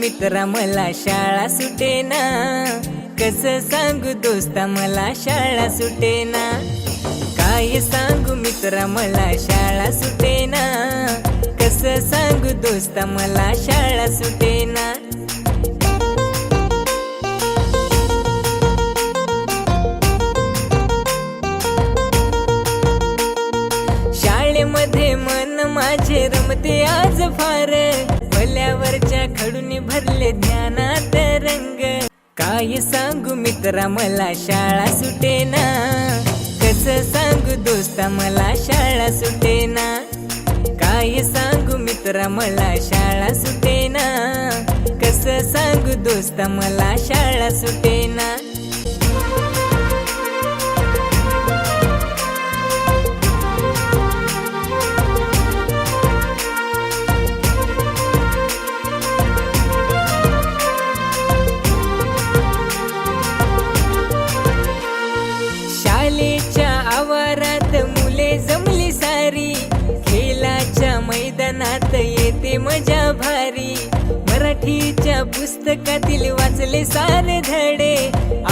मित्रा मला शाळा सुटेना, कसं सांगू दोस्ता मला शाळा सुटेना। काय सांगू मित्रा मला शाळा सुटेना, कसं सांगू दोस्ता मला शाळा सुटेना। शाळेमध्ये मन माझे रमते आज फार, भल्यावरच्या खडूने भरले ज्ञानात रंग। काय सांगू मित्रा मला शाळा सुटेना, कसं सांगू दोस्ता मला शाळा सुटेना। काय सांगू मित्रा मला शाळा सुटेना, कसं सांगू दोस्ता मला शाळा सुटेना। शाळेच्या आवारात मुले जमली सारी, खेळाच्या मैदानात येते मजा भारी। मराठीच्या पुस्तकातील वाचले सारे धडे,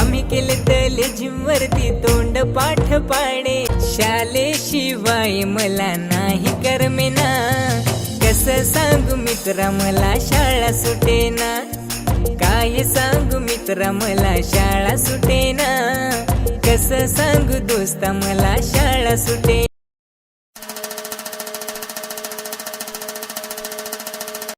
आम्ही केले तले जिमवरती तोंड पाठ पाडे। शाळेशिवाय मला नाही करमेना, कसं सांगू मित्रा मला शाळा सुटेना। काय सांगू मित्रा मला शाळा सुटेना, कसं सांगू दोस्ता मला शाळा सुटे।